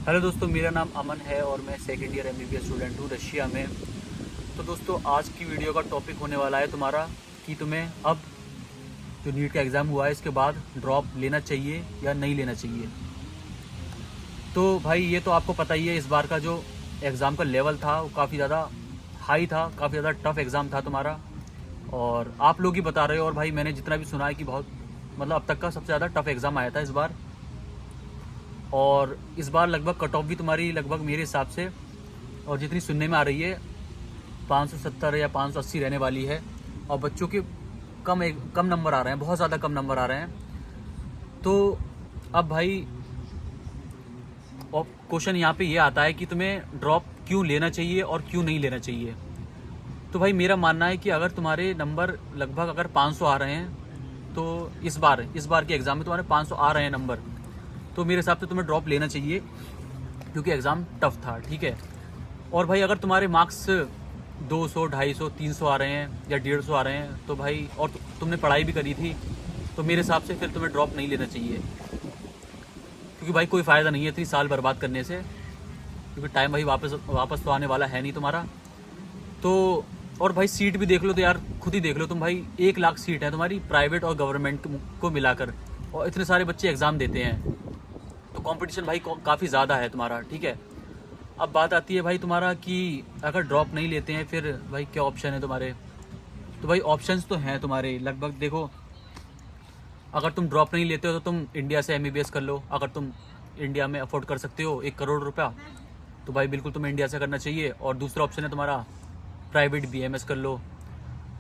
Hello दोस्तों, मेरा नाम अमन है और मैं सेकेंड ईयर एमबीबीएस स्टूडेंट हूँ रशिया में। तो दोस्तों, आज की वीडियो का टॉपिक होने वाला है तुम्हारा कि तुम्हें अब जो नीट का एग्ज़ाम हुआ है इसके बाद ड्रॉप लेना चाहिए या नहीं लेना चाहिए। तो भाई ये तो आपको पता ही है, इस बार का जो एग्ज़ाम का लेवल था वो काफ़ी ज़्यादा हाई था, काफ़ी ज़्यादा टफ एग्ज़ाम था तुम्हारा। और आप लोग ही बता रहे हो, और भाई मैंने जितना भी सुना है कि बहुत मतलब अब तक का सबसे ज़्यादा टफ एग्ज़ाम आया था इस बार। और इस बार लगभग कट ऑफ भी तुम्हारी लगभग मेरे हिसाब से और जितनी सुनने में आ रही है 570 या 580 रहने वाली है। और बच्चों के कम नंबर आ रहे हैं, बहुत ज़्यादा कम नंबर आ रहे हैं। तो अब भाई क्वेश्चन यहाँ पे ये आता है कि तुम्हें ड्रॉप क्यों लेना चाहिए और क्यों नहीं लेना चाहिए। तो भाई मेरा मानना है कि अगर तुम्हारे नंबर लगभग अगर 500 आ रहे हैं, तो इस बार के एग्ज़ाम में तुम्हारे 500 आ रहे हैं नंबर, तो मेरे हिसाब से तुम्हें ड्रॉप लेना चाहिए क्योंकि एग्ज़ाम टफ था, ठीक है। और भाई अगर तुम्हारे मार्क्स 200, 250, 300 आ रहे हैं या 150 आ रहे हैं तो भाई, और तुमने पढ़ाई भी करी थी, तो मेरे हिसाब से फिर तुम्हें ड्रॉप नहीं लेना चाहिए। क्योंकि भाई कोई फ़ायदा नहीं है इतनी साल बर्बाद करने से, क्योंकि टाइम भाई वापस तो आने वाला है नहीं तुम्हारा। तो और भाई सीट भी देख लो तो यार, खुद ही देख लो तुम भाई, 1 लाख सीट है तुम्हारी प्राइवेट और गवर्नमेंट को मिलाकर, और इतने सारे बच्चे एग्ज़ाम देते हैं, तो कंपटीशन भाई काफ़ी ज़्यादा है तुम्हारा, ठीक है। अब बात आती है भाई तुम्हारा कि अगर ड्रॉप नहीं लेते हैं फिर भाई क्या ऑप्शन है तुम्हारे। तो भाई ऑप्शंस तो हैं तुम्हारे लगभग, देखो, अगर तुम ड्रॉप नहीं लेते हो तो तुम इंडिया से एमबीबीएस कर लो। अगर तुम इंडिया में अफोर्ड कर सकते हो 1 करोड़ रुपया, तो भाई बिल्कुल तुम्हें इंडिया से करना चाहिए। और दूसरा ऑप्शन है तुम्हारा प्राइवेट बीएमएस कर लो।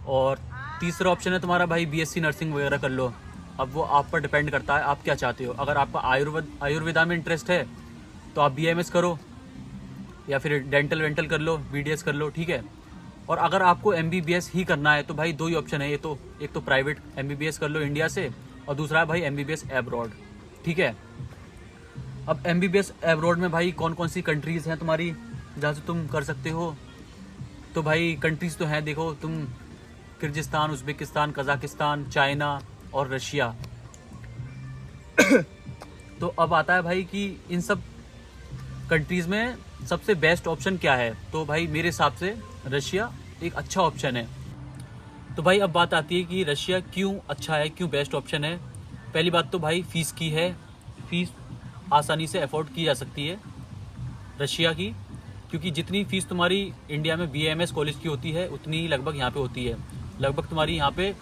और तीसरा ऑप्शन है तुम्हारा भाई बीएससी नर्सिंग वगैरह कर लो। अब वो आप पर डिपेंड करता है आप क्या चाहते हो। अगर आपका आयुर्वेदा में इंटरेस्ट है तो आप बीएमएस करो, या फिर डेंटल वेंटल कर लो, बीडीएस कर लो, ठीक है। और अगर आपको एमबीबीएस ही करना है तो भाई 2 ही ऑप्शन है, ये तो एक तो प्राइवेट एमबीबीएस कर लो इंडिया से, और दूसरा है भाई एमबीबीएस एब्रॉड, ठीक है। अब एमबीबीएस एब्रॉड में भाई कौन कौन सी कंट्रीज़ हैं तुम्हारी जहाँ से तुम कर सकते हो। तो भाई कंट्रीज़ तो हैं, देखो तुम, किर्गिस्तान, उज़्बेकिस्तान, कज़ाकिस्तान, चाइना और रशिया। तो अब आता है भाई कि इन सब कंट्रीज़ में सबसे बेस्ट ऑप्शन क्या है। तो भाई मेरे हिसाब से रशिया एक अच्छा ऑप्शन है। तो भाई अब बात आती है कि रशिया क्यों अच्छा है, क्यों बेस्ट ऑप्शन है। पहली बात तो भाई फ़ीस की है, फ़ीस आसानी से अफोर्ड की जा सकती है रशिया की, क्योंकि जितनी फ़ीस तुम्हारी इंडिया में बीएमएस कॉलेज की होती है उतनी ही लगभग यहाँ पे होती है। लगभग तुम्हारी यहाँ पे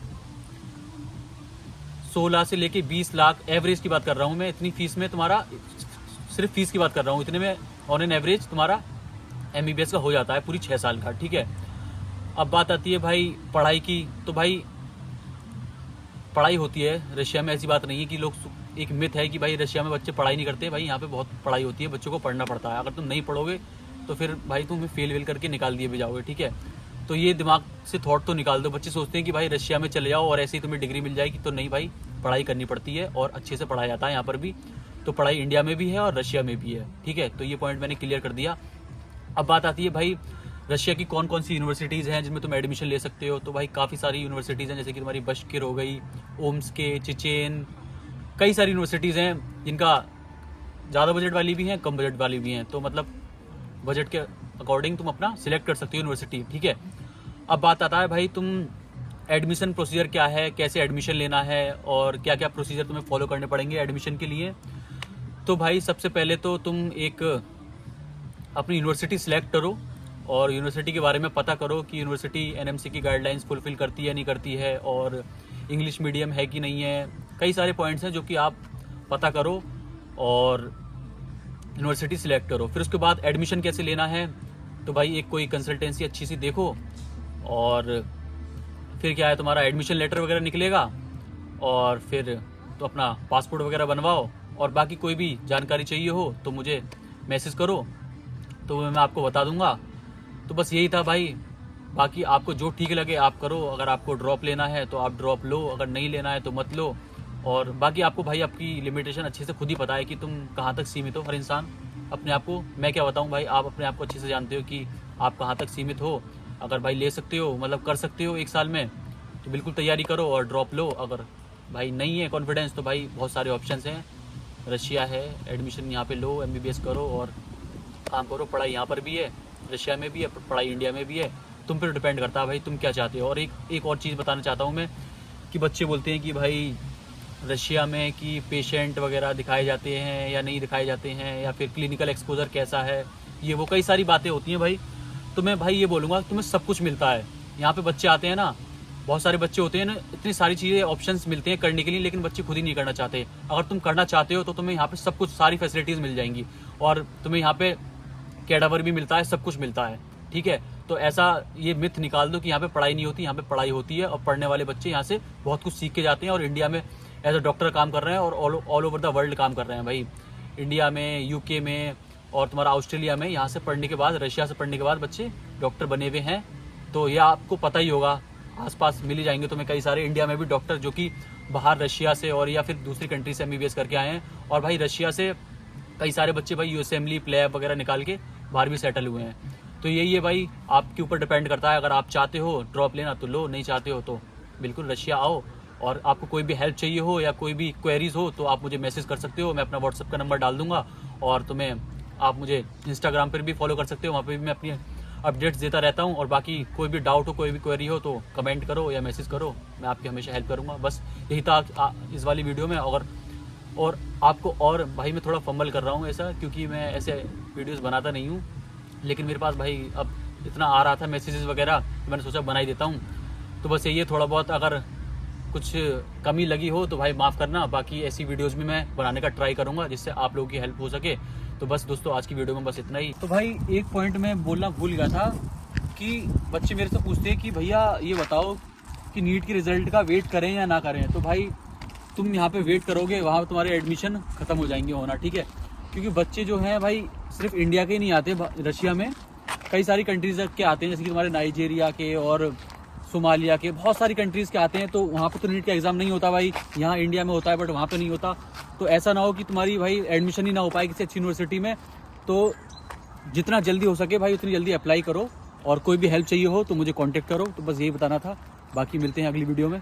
16 से लेके 20 लाख, एवरेज की बात कर रहा हूँ मैं, इतनी फ़ीस में तुम्हारा, सिर्फ फीस की बात कर रहा हूँ, इतने में ऑन एन एवरेज तुम्हारा एमबीबीएस का हो जाता है पूरी 6 साल का, ठीक है। अब बात आती है भाई पढ़ाई की। तो भाई पढ़ाई होती है रशिया में, ऐसी बात नहीं है कि लोग, एक मिथ है कि भाई रशिया में बच्चे पढ़ाई नहीं करते। भाई यहाँ पे बहुत पढ़ाई होती है, बच्चों को पढ़ना पड़ता है। अगर तुम नहीं पढ़ोगे तो फिर भाई तुम्हें फेल वेल करके निकाल दिए भी जाओगे, ठीक है। तो ये दिमाग से थॉट तो निकाल दो। बच्चे सोचते हैं कि भाई रशिया में चले जाओ और ऐसे ही तुम्हें डिग्री मिल जाएगी, तो नहीं भाई, पढ़ाई करनी पड़ती है और अच्छे से पढ़ाया जाता है यहाँ पर भी। तो पढ़ाई इंडिया में भी है और रशिया में भी है, ठीक है। तो ये पॉइंट मैंने क्लियर कर दिया। अब बात आती है भाई रशिया की कौन कौन सी यूनिवर्सिटीज़ हैं जिनमें तुम एडमिशन ले सकते हो। तो भाई काफ़ी सारी यूनिवर्सिटीज़ हैं, जैसे कि तुम्हारी बशकिर हो गई, ओम्स्के, चेचेन, कई सारी यूनिवर्सिटीज़ हैं जिनका ज़्यादा बजट वाली भी हैं, कम बजट वाली भी हैं। तो मतलब बजट के अकॉर्डिंग तुम अपना सिलेक्ट कर सकते हो यूनिवर्सिटी, ठीक है। अब बात आता है भाई तुम एडमिशन प्रोसीजर क्या है, कैसे एडमिशन लेना है और क्या क्या प्रोसीजर तुम्हें फॉलो करने पड़ेंगे एडमिशन के लिए। तो भाई सबसे पहले तो तुम एक अपनी यूनिवर्सिटी सिलेक्ट करो और यूनिवर्सिटी के बारे में पता करो कि यूनिवर्सिटी एनएमसी की गाइडलाइंस फुलफिल करती है नहीं करती है, और इंग्लिश मीडियम है कि नहीं है। कई सारे पॉइंट्स हैं जो कि आप पता करो और यूनिवर्सिटी सिलेक्ट करो। फिर उसके बाद एडमिशन कैसे लेना है, तो भाई एक कोई कंसल्टेंसी अच्छी सी देखो, और फिर क्या है, तुम्हारा एडमिशन लेटर वगैरह निकलेगा, और फिर तो अपना पासपोर्ट वगैरह बनवाओ। और बाकी कोई भी जानकारी चाहिए हो तो मुझे मैसेज करो, तो मैं आपको बता दूंगा। तो बस यही था भाई। बाकी आपको जो ठीक लगे आप करो। अगर आपको ड्रॉप लेना है तो आप ड्रॉप लो, अगर नहीं लेना है तो मत लो। और बाकी आपको भाई आपकी लिमिटेशन अच्छे से खुद ही पता है कि तुम कहाँ तक सीमित हो। हर इंसान अपने आप को, मैं क्या बताऊँ भाई, आप अपने आप को अच्छे से जानते हो कि आप कहाँ तक सीमित हो। अगर भाई ले सकते हो, मतलब कर सकते हो 1 साल में, तो बिल्कुल तैयारी करो और ड्रॉप लो। अगर भाई नहीं है कॉन्फिडेंस तो भाई बहुत सारे ऑप्शंस हैं, रशिया है, एडमिशन यहाँ पे लो, MBBS करो और काम करो। पढ़ाई यहाँ पर भी है, रशिया में भी है, पढ़ाई इंडिया में भी है। तुम पर डिपेंड करता है भाई तुम क्या चाहते हो। और एक और चीज़ बताना चाहता हूँ मैं कि बच्चे बोलते हैं कि भाई रशिया में कि पेशेंट वगैरह दिखाए जाते हैं या नहीं दिखाए जाते हैं, या फिर क्लिनिकल एक्सपोजर कैसा है, ये वो कई सारी बातें होती हैं भाई। तो मैं भाई ये बोलूँगा तुम्हें सब कुछ मिलता है। यहाँ पे बच्चे आते हैं ना, बहुत सारे बच्चे होते हैं ना, इतनी सारी चीज़ें ऑप्शंस मिलते हैं करने के लिए, लेकिन बच्चे खुद ही नहीं करना चाहते। अगर तुम करना चाहते हो तो तुम्हें यहाँ पे सब कुछ, सारी फैसिलिटीज़ मिल जाएंगी, और तुम्हें यहाँ पे कैडावर भी मिलता है, सब कुछ मिलता है, ठीक है। तो ऐसा ये मिथ निकाल दो कि यहाँ पे पढ़ाई नहीं होती, यहाँ पे पढ़ाई होती है, और पढ़ने वाले बच्चे यहाँ से बहुत कुछ सीख के जाते हैं, और इंडिया में एज अ डॉक्टर काम कर रहे हैं, और ऑल ओवर द वर्ल्ड काम कर रहे हैं भाई। इंडिया में, UK में, और तुम्हारा ऑस्ट्रेलिया में, यहाँ से पढ़ने के बाद, रशिया से पढ़ने के बाद बच्चे डॉक्टर बने हुए हैं। तो ये आपको पता ही होगा, आसपास मिल ही जाएंगे तुम्हें कई सारे इंडिया में भी डॉक्टर जो कि बाहर रशिया से और या फिर दूसरी कंट्री से MBBS करके आए हैं। और भाई रशिया से कई सारे बच्चे भाई USMLE, प्लेब वगैरह निकाल के बाहर भी सेटल हुए हैं। तो यही है भाई, आपके ऊपर डिपेंड करता है। अगर आप चाहते हो ड्रॉप लेना तो लो, नहीं चाहते हो तो बिल्कुल रशिया आओ। और आपको कोई भी हेल्प चाहिए हो या कोई भी क्वेरीज हो तो आप मुझे मैसेज कर सकते हो, मैं अपना व्हाट्सएप का नंबर डाल दूंगा। और तुम्हें, आप मुझे इंस्टाग्राम पर भी फॉलो कर सकते हो, वहाँ पर भी मैं अपनी अपडेट्स देता रहता हूँ। और बाकी कोई भी डाउट हो, कोई भी क्वेरी हो तो कमेंट करो या मैसेज करो, मैं आपकी हमेशा हेल्प करूँगा। बस यही था इस वाली वीडियो में। और आपको, और भाई मैं थोड़ा फंबल कर रहा हूँ ऐसा, क्योंकि मैं ऐसे वीडियोस बनाता नहीं हूँ, लेकिन मेरे पास भाई अब इतना आ रहा था मैसेजेस वगैरह, तो मैंने सोचा बना ही देता हूँ। तो बस यही है, थोड़ा बहुत अगर कुछ कमी लगी हो तो भाई माफ़ करना। बाकी ऐसी वीडियोस भी मैं बनाने का ट्राई करूँगा जिससे आप लोगों की हेल्प हो सके। तो बस दोस्तों, आज की वीडियो में बस इतना ही। तो भाई एक पॉइंट मैं बोलना भूल गया था कि बच्चे मेरे से पूछते हैं कि भैया ये बताओ कि नीट के रिजल्ट का वेट करें या ना करें। तो भाई तुम यहाँ पे वेट करोगे, वहाँ तुम्हारे एडमिशन ख़त्म हो जाएंगे होना, ठीक है। क्योंकि बच्चे जो हैं भाई सिर्फ इंडिया के ही नहीं आते, रशिया में कई सारी कंट्रीज के आते हैं, जैसे कि तुम्हारे नाइजीरिया के और सोमालिया के, बहुत सारी कंट्रीज़ के आते हैं। तो वहाँ पे तो नीट का एग्ज़ाम नहीं होता भाई, यहाँ इंडिया में होता है बट वहाँ पे नहीं होता। तो ऐसा ना हो कि तुम्हारी भाई एडमिशन ही ना हो पाए किसी अच्छी यूनिवर्सिटी में। तो जितना जल्दी हो सके भाई उतनी जल्दी अप्लाई करो, और कोई भी हेल्प चाहिए हो तो मुझे कॉन्टेक्ट करो। तो बस यही बताना था, बाकी मिलते हैं अगली वीडियो में।